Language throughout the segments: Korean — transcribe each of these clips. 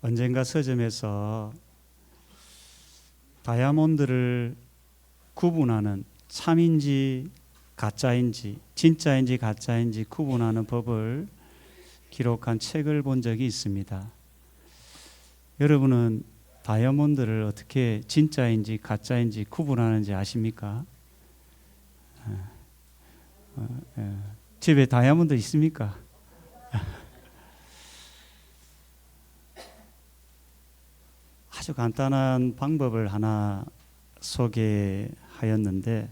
언젠가 서점에서 다이아몬드를 구분하는 참인지 가짜인지 진짜인지 가짜인지 구분하는 법을 기록한 책을 본 적이 있습니다. 여러분은 다이아몬드를 어떻게 진짜인지 가짜인지 구분하는지 아십니까? 집에 다이아몬드 있습니까? 아주 간단한 방법을 하나 소개하였는데,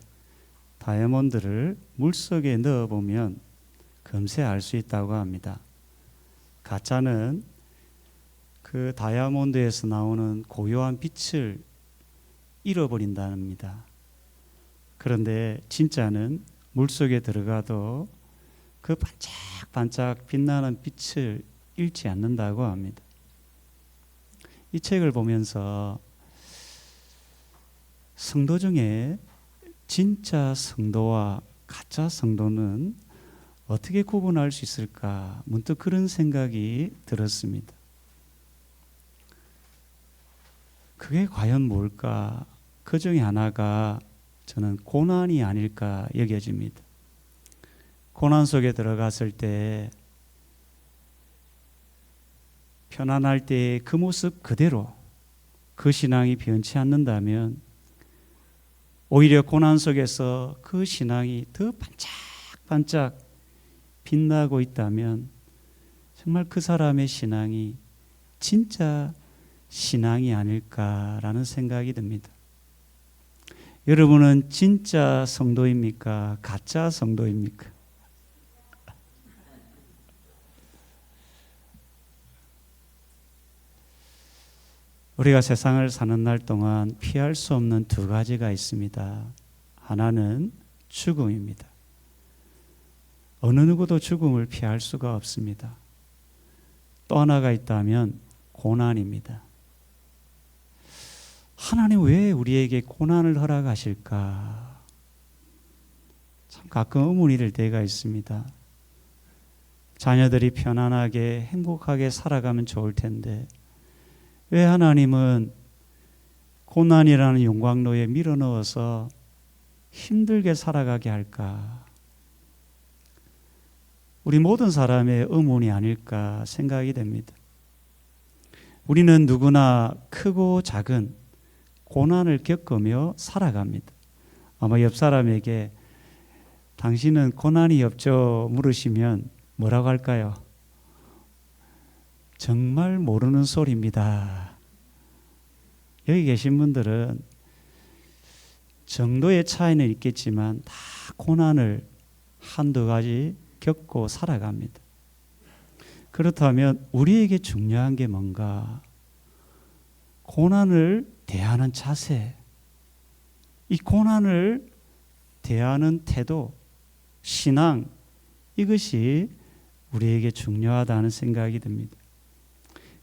다이아몬드를 물속에 넣어보면 금세 알 수 있다고 합니다. 가짜는 그 다이아몬드에서 나오는 고요한 빛을 잃어버린답니다. 그런데 진짜는 물속에 들어가도 그 반짝반짝 빛나는 빛을 잃지 않는다고 합니다. 이 책을 보면서 성도 중에 진짜 성도와 가짜 성도는 어떻게 구분할 수 있을까? 문득 그런 생각이 들었습니다. 그게 과연 뭘까? 그 중에 하나가 저는 고난이 아닐까 여겨집니다. 고난 속에 들어갔을 때 편안할 때 그 모습 그대로 그 신앙이 변치 않는다면, 오히려 고난 속에서 그 신앙이 더 반짝반짝 빛나고 있다면 정말 그 사람의 신앙이 진짜 신앙이 아닐까라는 생각이 듭니다. 여러분은 진짜 성도입니까? 가짜 성도입니까? 우리가 세상을 사는 날 동안 피할 수 없는 두 가지가 있습니다. 하나는 죽음입니다. 어느 누구도 죽음을 피할 수가 없습니다. 또 하나가 있다면 고난입니다. 하나님 왜 우리에게 고난을 허락하실까? 참 가끔 의문이 들 때가 있습니다. 자녀들이 편안하게 행복하게 살아가면 좋을 텐데 왜 하나님은 고난이라는 용광로에 밀어넣어서 힘들게 살아가게 할까? 우리 모든 사람의 의문이 아닐까 생각이 됩니다. 우리는 누구나 크고 작은 고난을 겪으며 살아갑니다. 아마 옆 사람에게 당신은 고난이 없죠? 물으시면 뭐라고 할까요? 정말 모르는 소리입니다. 여기 계신 분들은 정도의 차이는 있겠지만 다 고난을 한두 가지 겪고 살아갑니다. 그렇다면 우리에게 중요한 게 뭔가? 고난을 대하는 자세, 이 고난을 대하는 태도, 신앙, 이것이 우리에게 중요하다는 생각이 듭니다.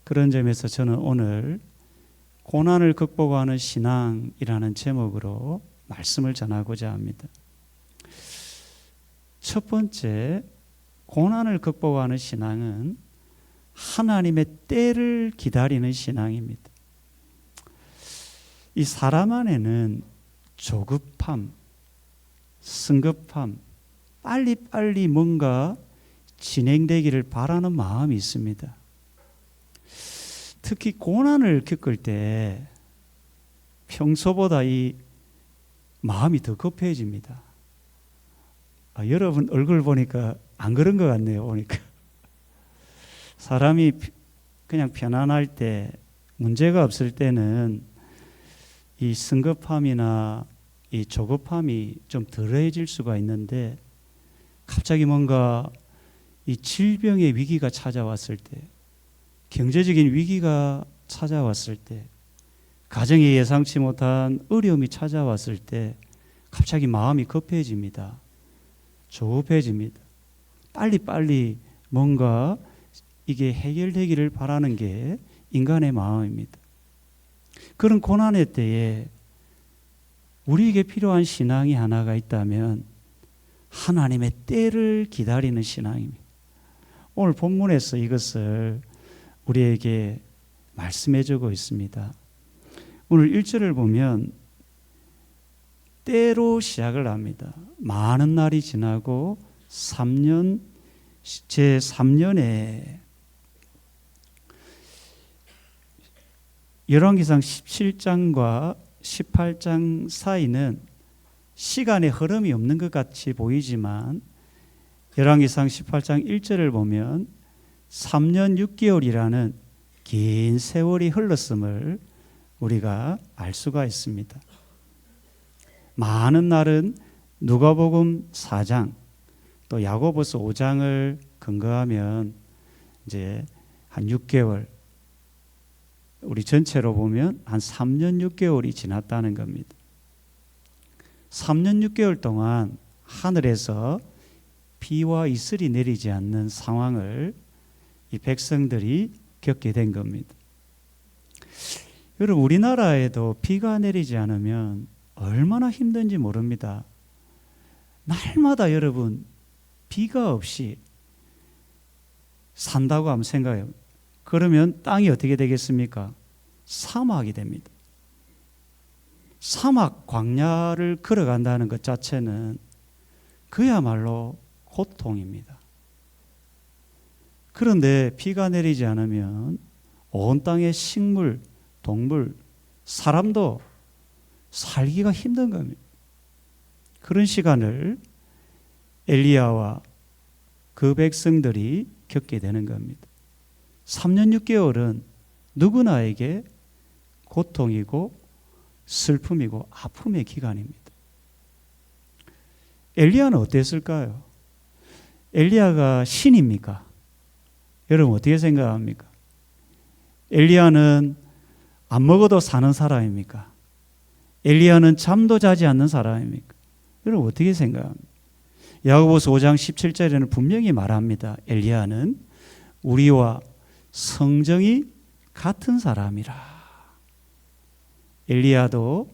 그런 점에서 저는 오늘 고난을 극복하는 신앙이라는 제목으로 말씀을 전하고자 합니다. 첫 번째, 고난을 극복하는 신앙은 하나님의 때를 기다리는 신앙입니다. 이 사람 안에는 조급함, 성급함, 빨리빨리 뭔가 진행되기를 바라는 마음이 있습니다. 특히 고난을 겪을 때 평소보다 이 마음이 더 급해집니다. 여러분 얼굴 보니까 안 그런 것 같네요. 보니까 사람이 그냥 편안할 때, 문제가 없을 때는 이 성급함이나 이 조급함이 좀 덜해질 수가 있는데, 갑자기 뭔가 이 질병의 위기가 찾아왔을 때, 경제적인 위기가 찾아왔을 때, 가정에 예상치 못한 어려움이 찾아왔을 때 갑자기 마음이 급해집니다. 조급해집니다. 빨리빨리 뭔가 이게 해결되기를 바라는 게 인간의 마음입니다. 그런 고난의 때에 우리에게 필요한 신앙이 하나가 있다면 하나님의 때를 기다리는 신앙입니다. 오늘 본문에서 이것을 우리에게 말씀해 주고 있습니다. 오늘 1절을 보면 때로 시작을 합니다. 많은 날이 지나고 제3년에 열왕기상 17장과 18장 사이는 시간의 흐름이 없는 것 같이 보이지만 열왕기상 18장 1절을 보면 3년 6개월이라는 긴 세월이 흘렀음을 우리가 알 수가 있습니다. 많은 날은 누가복음 4장 또 야고보서 5장을 근거하면 이제 한 6개월, 우리 전체로 보면 한 3년 6개월이 지났다는 겁니다. 3년 6개월 동안 하늘에서 비와 이슬이 내리지 않는 상황을 이 백성들이 겪게 된 겁니다. 여러분, 우리나라에도 비가 내리지 않으면 얼마나 힘든지 모릅니다. 날마다 여러분 비가 없이 산다고 한번 생각해요. 그러면 땅이 어떻게 되겠습니까? 사막이 됩니다. 사막 광야를 걸어간다는 것 자체는 그야말로 고통입니다. 그런데 비가 내리지 않으면 온 땅의 식물, 동물, 사람도 살기가 힘든 겁니다. 그런 시간을 엘리야와 그 백성들이 겪게 되는 겁니다. 3년 6개월은 누구나에게 고통이고 슬픔이고 아픔의 기간입니다. 엘리야는 어땠을까요? 엘리야가 신입니까? 여러분 어떻게 생각합니까? 엘리야는 안 먹어도 사는 사람입니까? 엘리야는 잠도 자지 않는 사람입니까? 여러분 어떻게 생각합니까? 야고보서 5장 17절에는 분명히 말합니다. 엘리야는 우리와 성정이 같은 사람이라. 엘리야도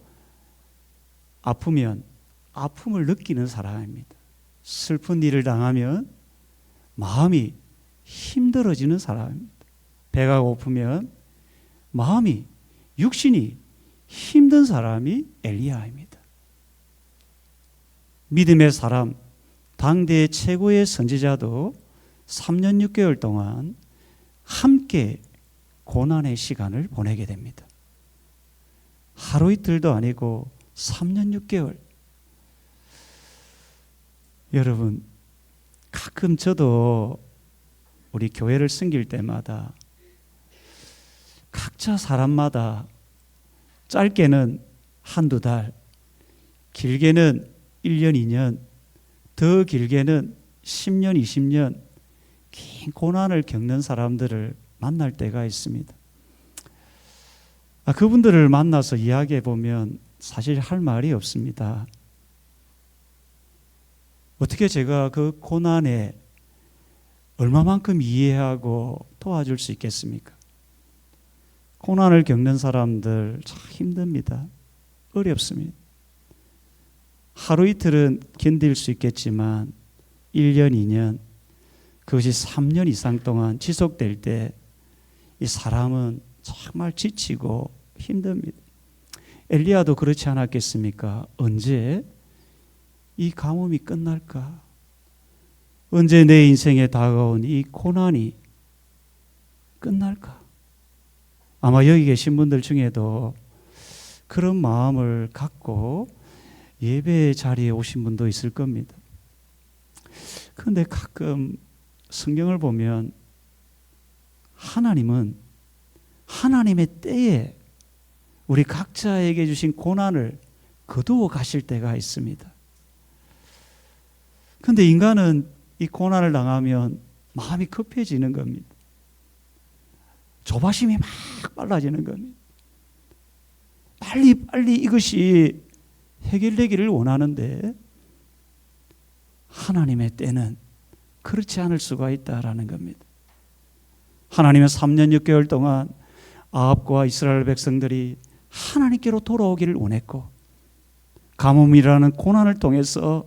아프면 아픔을 느끼는 사람입니다. 슬픈 일을 당하면 마음이 힘들어지는 사람입니다. 배가 고프면 마음이, 육신이 힘든 사람이 엘리야입니다. 믿음의 사람, 당대의 최고의 선지자도 3년 6개월 동안 함께 고난의 시간을 보내게 됩니다. 하루 이틀도 아니고 3년 6개월. 여러분, 가끔 저도 우리 교회를 섬길 때마다 각자 사람마다 짧게는 한두 달, 길게는 1년, 2년, 더 길게는 10년, 20년 긴 고난을 겪는 사람들을 만날 때가 있습니다. 그분들을 만나서 이야기해 보면 사실 할 말이 없습니다. 어떻게 제가 그 고난에 얼마만큼 이해하고 도와줄 수 있겠습니까? 고난을 겪는 사람들 참 힘듭니다. 어렵습니다. 하루 이틀은 견딜 수 있겠지만 1년, 2년, 그것이 3년 이상 동안 지속될 때 이 사람은 정말 지치고 힘듭니다. 엘리야도 그렇지 않았겠습니까? 언제 이 가뭄이 끝날까? 언제 내 인생에 다가온 이 고난이 끝날까? 아마 여기 계신 분들 중에도 그런 마음을 갖고 예배 자리에 오신 분도 있을 겁니다. 그런데 가끔 성경을 보면 하나님은 하나님의 때에 우리 각자에게 주신 고난을 거두어 가실 때가 있습니다. 그런데 인간은 이 고난을 당하면 마음이 급해지는 겁니다. 조바심이 막 빨라지는 겁니다. 빨리 이것이 해결되기를 원하는데 하나님의 때는 그렇지 않을 수가 있다라는 겁니다. 하나님은 3년 6개월 동안 아합과 이스라엘 백성들이 하나님께로 돌아오기를 원했고 가뭄이라는 고난을 통해서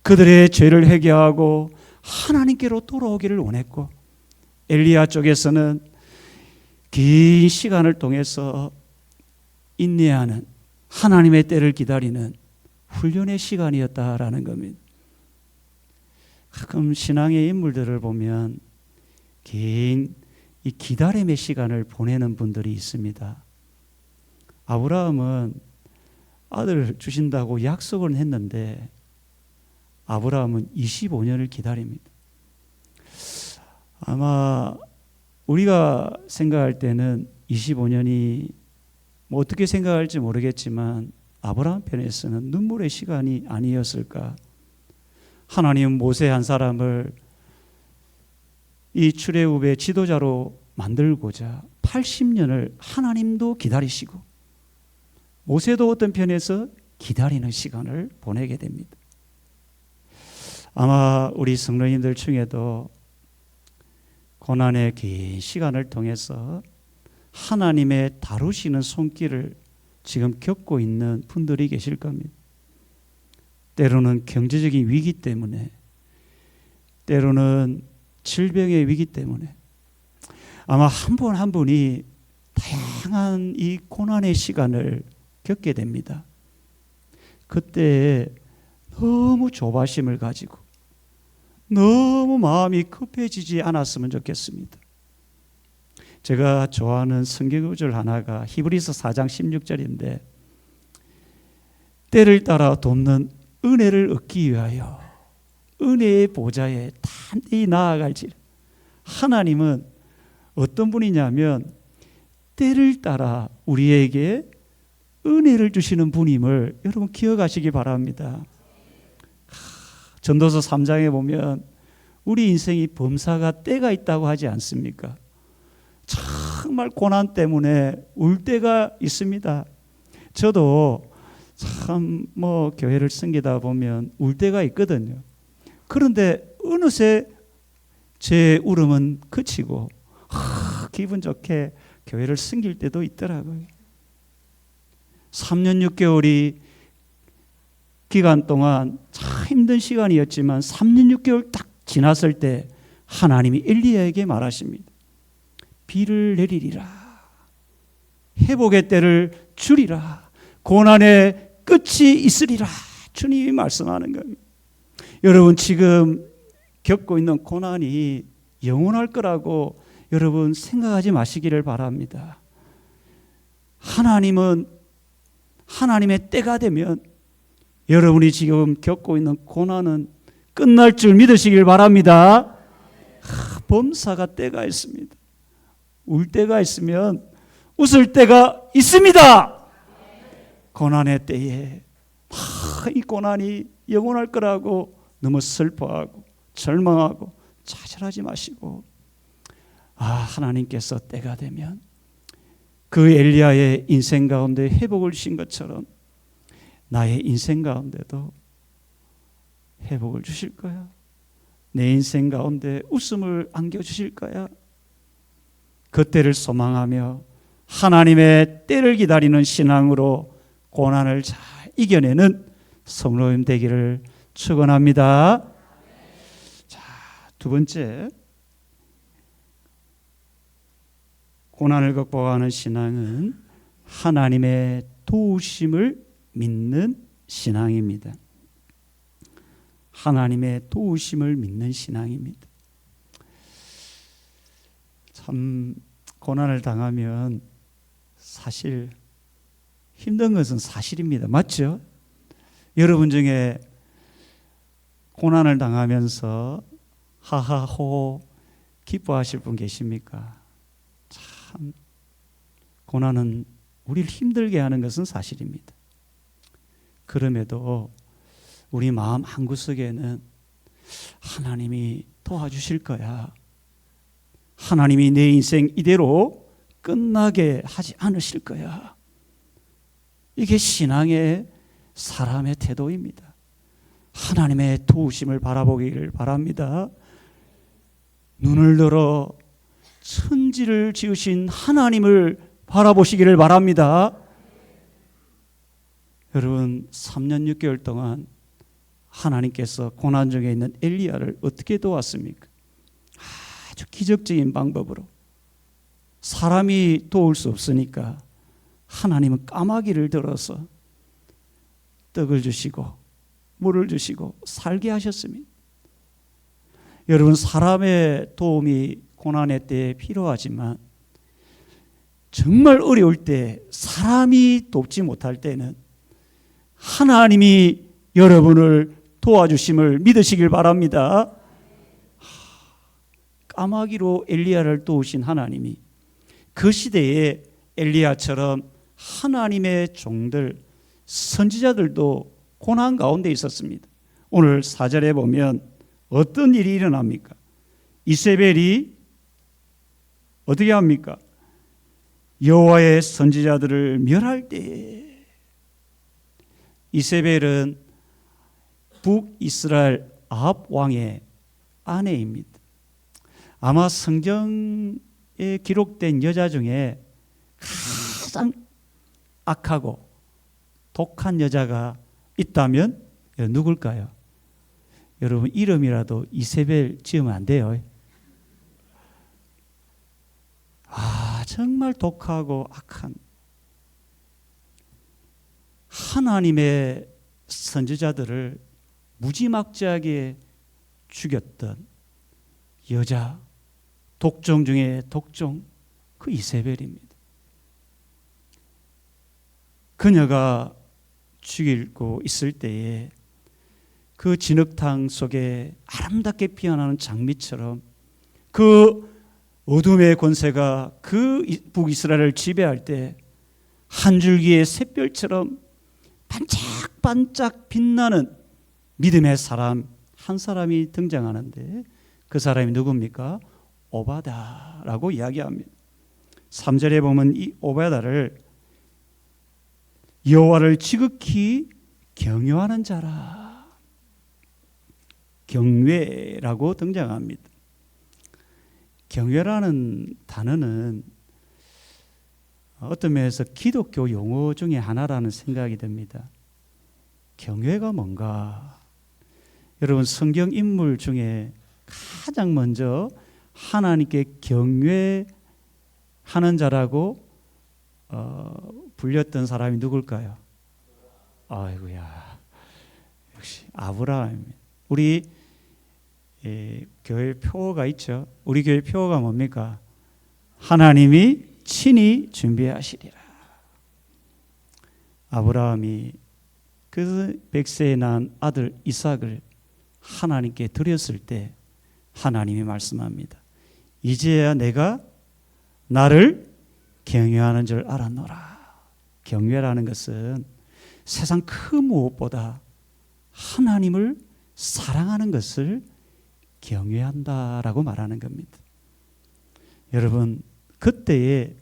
그들의 죄를 회개하고 하나님께로 돌아오기를 원했고 엘리야 쪽에서는 긴 시간을 통해서 인내하는, 하나님의 때를 기다리는 훈련의 시간이었다라는 겁니다. 가끔 신앙의 인물들을 보면 긴 이 기다림의 시간을 보내는 분들이 있습니다. 아브라함은 아들을 주신다고 약속을 했는데 아브라함은 25년을 기다립니다. 아마 우리가 생각할 때는 25년이 뭐 어떻게 생각할지 모르겠지만 아브라함 편에서는 눈물의 시간이 아니었을까. 하나님은 모세 한 사람을 이 출애굽의 지도자로 만들고자 80년을 하나님도 기다리시고 모세도 어떤 편에서 기다리는 시간을 보내게 됩니다. 아마 우리 성도님들 중에도 고난의 긴 시간을 통해서 하나님의 다루시는 손길을 지금 겪고 있는 분들이 계실 겁니다. 때로는 경제적인 위기 때문에, 때로는 질병의 위기 때문에 아마 한 분 한 분이 다양한 이 고난의 시간을 겪게 됩니다. 그때 너무 조바심을 가지고 너무 마음이 급해지지 않았으면 좋겠습니다. 제가 좋아하는 성경 구절 하나가 히브리서 4장 16절인데 때를 따라 돕는 은혜를 얻기 위하여 은혜의 보좌에 단히 나아갈지라. 하나님은 어떤 분이냐면 때를 따라 우리에게 은혜를 주시는 분임을 여러분 기억하시기 바랍니다. 전도서 3장에 보면 우리 인생이 범사가 때가 있다고 하지 않습니까? 정말 고난 때문에 울 때가 있습니다. 저도 참 교회를 섬기다 보면 울 때가 있거든요. 그런데 어느새 제 울음은 그치고 기분 좋게 교회를 섬길 때도 있더라고요. 3년 6개월이 기간 동안 참 힘든 시간이었지만 3년 6개월 딱 지났을 때 하나님이 엘리야에게 말하십니다. 비를 내리리라. 회복의 때를 주리라. 고난의 끝이 있으리라. 주님이 말씀하는 겁니다. 여러분 지금 겪고 있는 고난이 영원할 거라고 여러분 생각하지 마시기를 바랍니다. 하나님은 하나님의 때가 되면 여러분이 지금 겪고 있는 고난은 끝날 줄 믿으시길 바랍니다. 범사가 때가 있습니다. 울 때가 있으면 웃을 때가 있습니다. 고난의 때에 이 고난이 영원할 거라고 너무 슬퍼하고 절망하고 좌절하지 마시고 하나님께서 때가 되면 그 엘리야의 인생 가운데 회복을 주신 것처럼 나의 인생 가운데도 회복을 주실 거야. 내 인생 가운데 웃음을 안겨주실 거야. 그 때를 소망하며 하나님의 때를 기다리는 신앙으로 고난을 잘 이겨내는 성도님 되기를 축원합니다. 자, 두 번째, 고난을 극복하는 신앙은 하나님의 도우심을 믿는 신앙입니다. 하나님의 도우심을 믿는 신앙입니다. 참 고난을 당하면 사실 힘든 것은 사실입니다. 맞죠? 여러분 중에 고난을 당하면서 하하호 기뻐하실 분 계십니까? 참 고난은 우리를 힘들게 하는 것은 사실입니다. 그럼에도 우리 마음 한구석에는 하나님이 도와주실 거야. 하나님이 내 인생 이대로 끝나게 하지 않으실 거야. 이게 신앙의 사람의 태도입니다. 하나님의 도우심을 바라보기를 바랍니다. 눈을 들어 천지를 지으신 하나님을 바라보시기를 바랍니다. 여러분 3년 6개월 동안 하나님께서 고난 중에 있는 엘리야를 어떻게 도왔습니까? 아주 기적적인 방법으로 사람이 도울 수 없으니까 하나님은 까마귀를 들어서 떡을 주시고 물을 주시고 살게 하셨습니다. 여러분, 사람의 도움이 고난의 때에 필요하지만 정말 어려울 때, 사람이 돕지 못할 때는 하나님이 여러분을 도와주심을 믿으시길 바랍니다. 까마귀로 엘리야를 도우신 하나님이 그 시대에 엘리야처럼 하나님의 종들, 선지자들도 고난 가운데 있었습니다. 오늘 4절에 보면 어떤 일이 일어납니까? 이세벨이 어떻게 합니까? 여호와의 선지자들을 멸할 때에, 이세벨은 북이스라엘 아합 왕의 아내입니다. 아마 성경에 기록된 여자 중에 가장 악하고 독한 여자가 있다면 누굴까요? 여러분, 이름이라도 이세벨 지으면 안 돼요. 정말 독하고 악한, 하나님의 선지자들을 무지막지하게 죽였던 여자, 독종 중에 독종, 그 이세벨입니다. 그녀가 죽이고 있을 때에 그 진흙탕 속에 아름답게 피어나는 장미처럼 그 어둠의 권세가 그 북이스라엘을 지배할 때 한 줄기의 샛별처럼 반짝반짝 빛나는 믿음의 사람 한 사람이 등장하는데, 그 사람이 누굽니까? 오바다라고 이야기합니다. 3절에 보면 이 오바다를 여호와를 지극히 경외하는 자라, 경외라고 등장합니다. 경외라는 단어는 어떤 면에서 기독교 용어 중에 하나라는 생각이 듭니다. 경외가 뭔가? 여러분, 성경 인물 중에 가장 먼저 하나님께 경외하는 자라고 불렸던 사람이 누굴까요? 아이고야, 역시 아브라함입니다. 우리 교회 표어가 있죠. 우리 교회 표어가 뭡니까? 하나님이 친히 준비하시리라. 아브라함이 그 100세에 난 아들 이삭을 하나님께 드렸을 때 하나님이 말씀합니다. 이제야 내가 나를 경외하는 줄 알았노라. 경외라는 것은 세상 그 무엇보다 하나님을 사랑하는 것을 경외한다라고 말하는 겁니다. 여러분, 그때에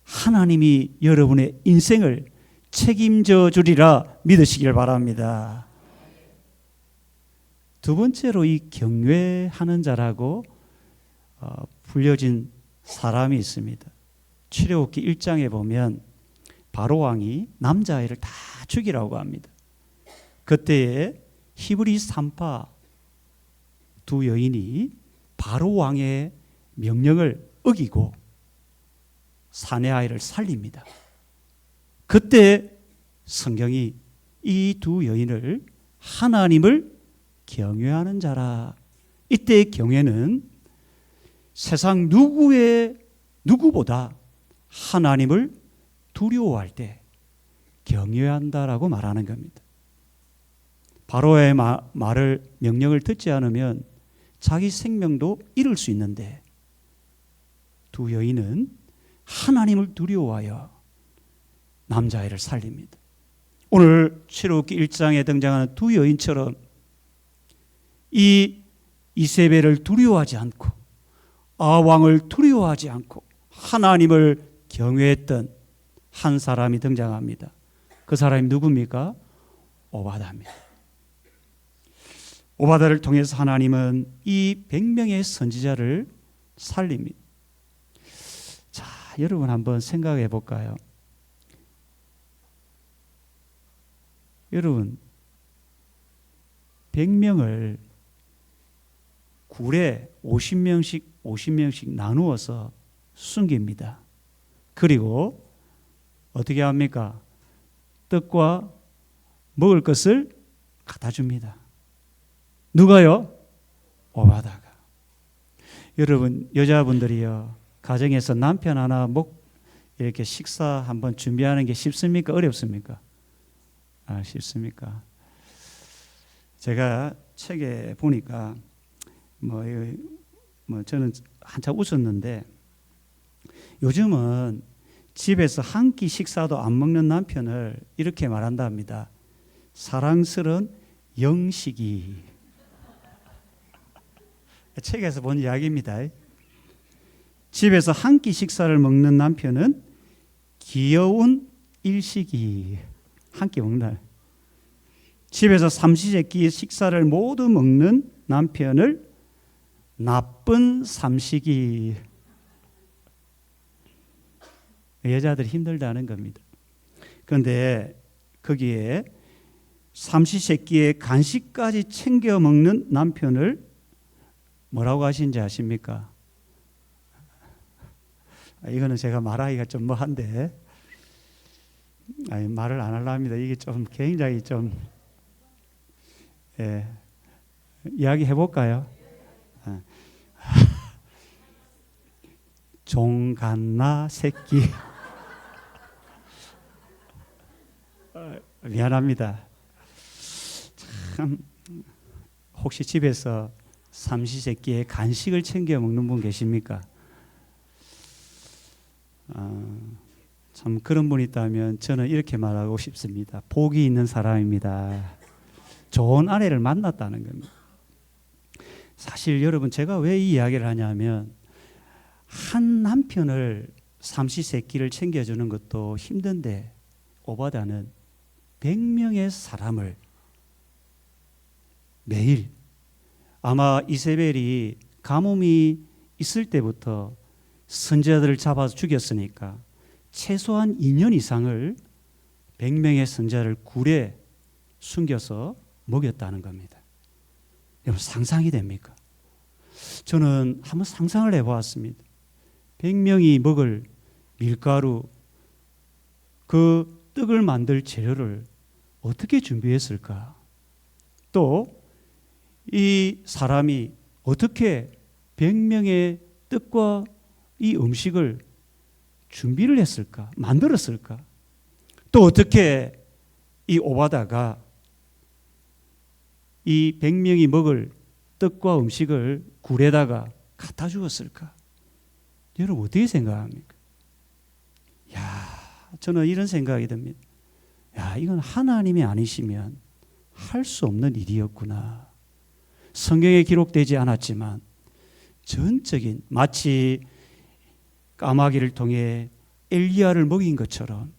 하나님이 여러분의 인생을 책임져 주리라 믿으시길 바랍니다. 두 번째로 이 경외하는 자라고 불려진 사람이 있습니다. 출애굽기 1장에 보면 바로 왕이 남자아이를 다 죽이라고 합니다. 그때에 히브리 산파 두 여인이 바로 왕의 명령을 어기고 사내 아이를 살립니다. 그때 성경이 이 두 여인을 하나님을 경외하는 자라. 이때의 경외는 세상 누구보다 하나님을 두려워할 때 경외한다라고 말하는 겁니다. 바로의 명령을 듣지 않으면 자기 생명도 잃을 수 있는데, 두 여인은 하나님을 두려워하여 남자아이를 살립니다. 오늘 출애굽기 1장에 등장하는 두 여인처럼 이 이세벨을 두려워하지 않고 아왕을 두려워하지 않고 하나님을 경외했던 한 사람이 등장합니다. 그 사람이 누굽니까? 오바다입니다. 오바다를 통해서 하나님은 이 100명의 선지자를 살립니다. 자, 여러분 한번 생각해 볼까요? 여러분, 100명을 굴에 50명씩 나누어서 숨깁니다. 그리고 어떻게 합니까? 떡과 먹을 것을 갖다 줍니다. 누가요? 오바다가. 여러분, 여자분들이요, 가정에서 남편 하나 이렇게 식사 한번 준비하는 게 쉽습니까? 어렵습니까? 쉽습니까? 제가 책에 보니까 저는 한참 웃었는데, 요즘은 집에서 한 끼 식사도 안 먹는 남편을 이렇게 말한다 합니다. 사랑스러운 영식이. 책에서 본 이야기입니다. 집에서 한 끼 식사를 먹는 남편은 귀여운 일식이. 한 끼 먹는. 집에서 삼시세끼 식사를 모두 먹는 남편을 나쁜 삼식이. 여자들이 힘들다는 겁니다. 그런데 거기에 삼시세끼의 간식까지 챙겨 먹는 남편을 뭐라고 하신지 아십니까? 이거는 제가 말하기가 좀 뭐한데, 말을 안 하려 합니다. 이게 좀 굉장히 좀, 이야기 해볼까요? 종갓나 새끼. 미안합니다. 참, 혹시 집에서 삼시세끼에 간식을 챙겨 먹는 분 계십니까? 참 그런 분이 있다면 저는 이렇게 말하고 싶습니다. 복이 있는 사람입니다. 좋은 아내를 만났다는 겁니다. 사실 여러분, 제가 왜 이 이야기를 하냐면, 한 남편을 삼시세끼를 챙겨주는 것도 힘든데 오바다는 100명의 사람을 매일, 아마 이세벨이 가뭄이 있을 때부터 선지자들을 잡아서 죽였으니까 최소한 2년 이상을 100명의 선지자를 굴에 숨겨서 먹였다는 겁니다. 여러분, 상상이 됩니까? 저는 한번 상상을 해보았습니다. 100명이 먹을 밀가루, 그 떡을 만들 재료를 어떻게 준비했을까? 또 이 사람이 어떻게 100명의 떡과 이 음식을 준비를 했을까? 만들었을까? 또 어떻게 이 오바다가 이 100명이 먹을 떡과 음식을 굴에다가 갖다 주었을까? 여러분, 어떻게 생각합니까? 저는 이런 생각이 듭니다. 이건 하나님이 아니시면 할 수 없는 일이었구나. 성경에 기록되지 않았지만 전적인, 마치 까마귀를 통해 엘리야를 먹인 것처럼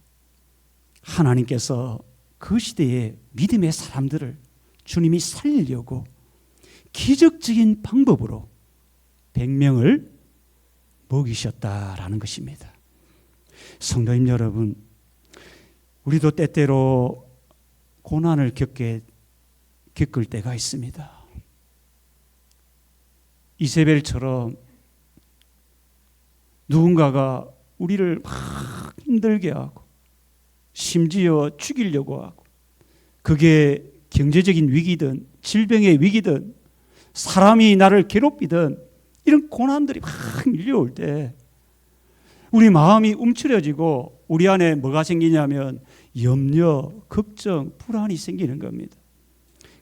하나님께서 그 시대의 믿음의 사람들을 주님이 살리려고 기적적인 방법으로 100명을 먹이셨다라는 것입니다. 성도님 여러분, 우리도 때때로 고난을 겪을 때가 있습니다. 이세벨처럼 누군가가 우리를 막 힘들게 하고 심지어 죽이려고 하고, 그게 경제적인 위기든 질병의 위기든 사람이 나를 괴롭히든 이런 고난들이 막 밀려올 때 우리 마음이 움츠려지고 우리 안에 뭐가 생기냐면 염려, 걱정, 불안이 생기는 겁니다.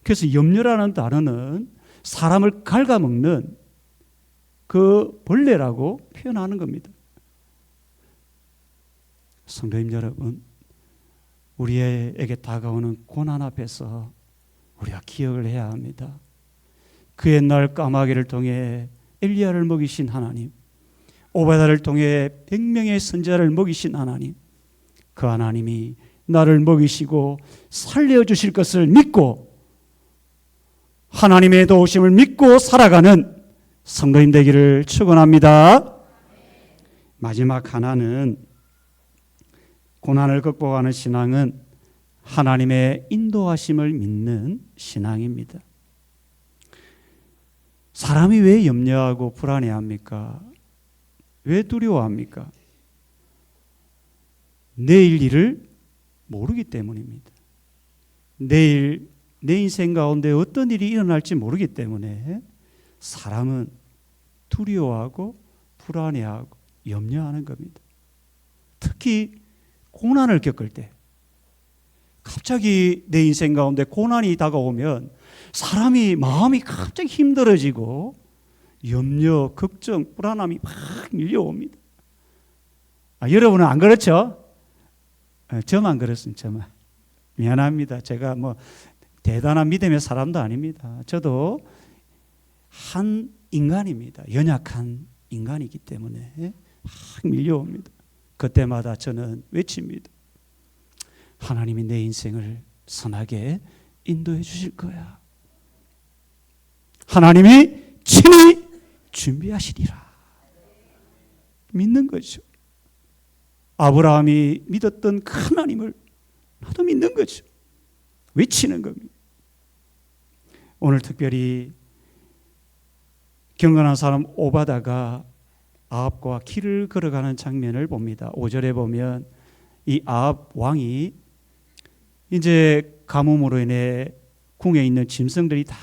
그래서 염려라는 단어는 사람을 갉아먹는 그 벌레라고 표현하는 겁니다. 성도님 여러분, 우리에게 다가오는 고난 앞에서 우리가 기억을 해야 합니다. 그 옛날 까마귀를 통해 엘리야를 먹이신 하나님, 오바다를 통해 100명의 선지자를 먹이신 하나님, 그 하나님이 나를 먹이시고 살려주실 것을 믿고 하나님의 도우심을 믿고 살아가는 성도님 되기를 축원합니다. 마지막 하나는, 고난을 극복하는 신앙은 하나님의 인도하심을 믿는 신앙입니다. 사람이 왜 염려하고 불안해합니까? 왜 두려워합니까? 내일 일을 모르기 때문입니다. 내일 내 인생 가운데 어떤 일이 일어날지 모르기 때문에 사람은 두려워하고 불안해하고 염려하는 겁니다. 특히 고난을 겪을 때, 갑자기 내 인생 가운데 고난이 다가오면 사람이 마음이 갑자기 힘들어지고 염려, 걱정, 불안함이 막 밀려옵니다. 여러분은 안 그렇죠? 저만 그렇습니다. 저만. 미안합니다. 제가 뭐 대단한 믿음의 사람도 아닙니다. 저도 한 인간입니다. 연약한 인간이기 때문에 막 밀려옵니다. 그때마다 저는 외칩니다. 하나님이 내 인생을 선하게 인도해 주실 거야. 하나님이 친히 준비하시리라. 믿는 거죠. 아브라함이 믿었던 그 하나님을 나도 믿는 거죠. 외치는 겁니다. 오늘 특별히 경건한 사람 오바다가 아합과 길을 걸어가는 장면을 봅니다. 5절에 보면 이 아합 왕이 이제 가뭄으로 인해 궁에 있는 짐승들이 다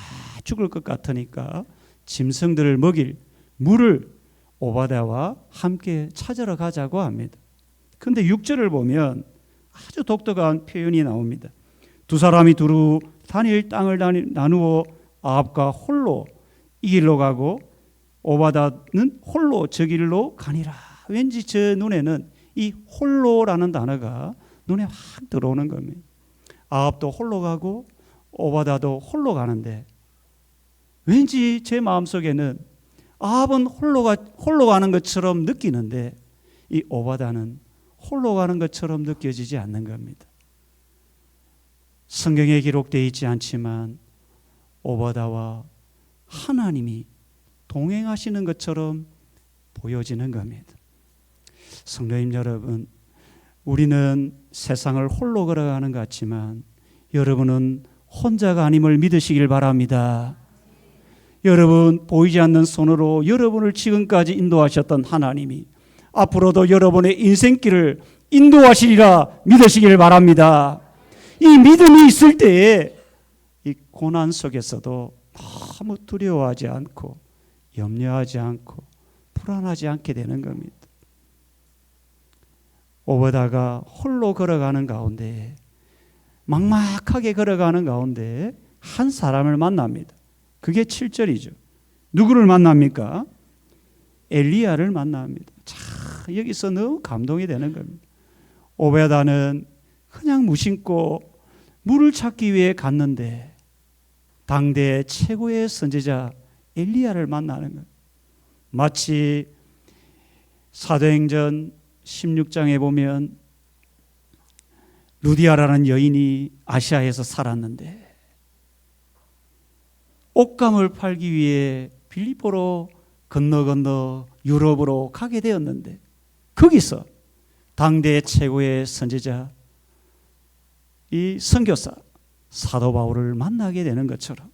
죽을 것 같으니까 짐승들을 먹일 물을 오바다와 함께 찾으러 가자고 합니다. 그런데 6절을 보면 아주 독특한 표현이 나옵니다. 두 사람이 두루 다닐 땅을 나누어 아합과 홀로 이 길로 가고 오바다는 홀로 저 길로 가니라. 왠지 저 눈에는 이 홀로라는 단어가 눈에 확 들어오는 겁니다. 아합도 홀로 가고 오바다도 홀로 가는데 왠지 제 마음속에는 아합은 홀로 가는 것처럼 느끼는데 이 오바다는 홀로 가는 것처럼 느껴지지 않는 겁니다. 성경에 기록되어 있지 않지만 오바다와 하나님이 동행하시는 것처럼 보여지는 겁니다. 성도님 여러분, 우리는 세상을 홀로 걸어가는 것 같지만 여러분은 혼자가 아님을 믿으시길 바랍니다. 여러분, 보이지 않는 손으로 여러분을 지금까지 인도하셨던 하나님이 앞으로도 여러분의 인생길을 인도하시리라 믿으시길 바랍니다. 이 믿음이 있을 때에 이 고난 속에서도 너무 두려워하지 않고 염려하지 않고 불안하지 않게 되는 겁니다. 오바다가 홀로 걸어가는 가운데, 막막하게 걸어가는 가운데 한 사람을 만납니다. 그게 7절이죠. 누구를 만납니까? 엘리야를 만납니다. 참 여기서 너무 감동이 되는 겁니다. 오바다는 그냥 무심코 물을 찾기 위해 갔는데 당대 최고의 선지자 엘리야를 만나는 것. 마치 사도행전 16장에 보면 루디아라는 여인이 아시아에서 살았는데 옷감을 팔기 위해 빌립보로 건너 유럽으로 가게 되었는데 거기서 당대 최고의 선지자 이 선교사 사도 바울을 만나게 되는 것처럼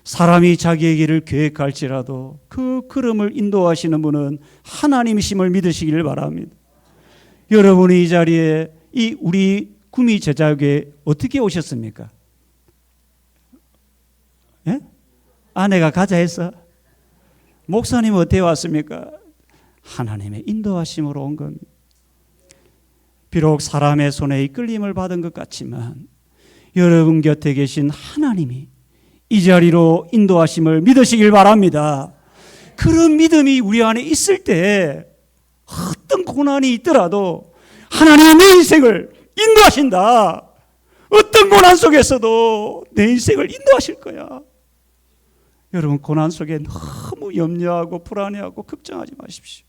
사람이 자기의 길을 계획할지라도 그 걸음을 인도하시는 분은 하나님이심을 믿으시기를 바랍니다. 여러분이 이 자리에 이 우리 구미 제자교회에 어떻게 오셨습니까? 예? 아내가 가자 해서? 목사님은 어떻게 왔습니까? 하나님의 인도하심으로 온 겁니다. 비록 사람의 손에 이끌림을 받은 것 같지만 여러분 곁에 계신 하나님이 이 자리로 인도하심을 믿으시길 바랍니다. 그런 믿음이 우리 안에 있을 때 어떤 고난이 있더라도 하나님이 내 인생을 인도하신다. 어떤 고난 속에서도 내 인생을 인도하실 거야. 여러분, 고난 속에 너무 염려하고 불안해하고 걱정하지 마십시오.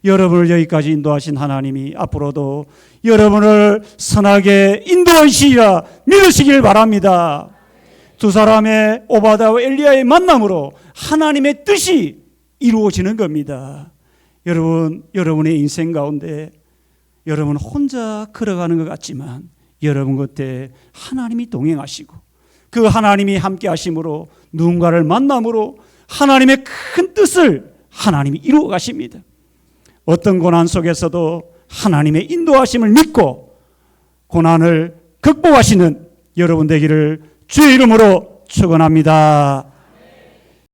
여러분을 여기까지 인도하신 하나님이 앞으로도 여러분을 선하게 인도하시리라 믿으시길 바랍니다. 두 사람의 오바다와 엘리야의 만남으로 하나님의 뜻이 이루어지는 겁니다. 여러분, 여러분의 인생 가운데 여러분 혼자 걸어가는 것 같지만 여러분 곁에 하나님이 동행하시고 그 하나님이 함께 하심으로 누군가를 만남으로 하나님의 큰 뜻을 하나님이 이루어 가십니다. 어떤 고난 속에서도 하나님의 인도하심을 믿고 고난을 극복하시는 여러분 되기를 주의 이름으로 축원합니다.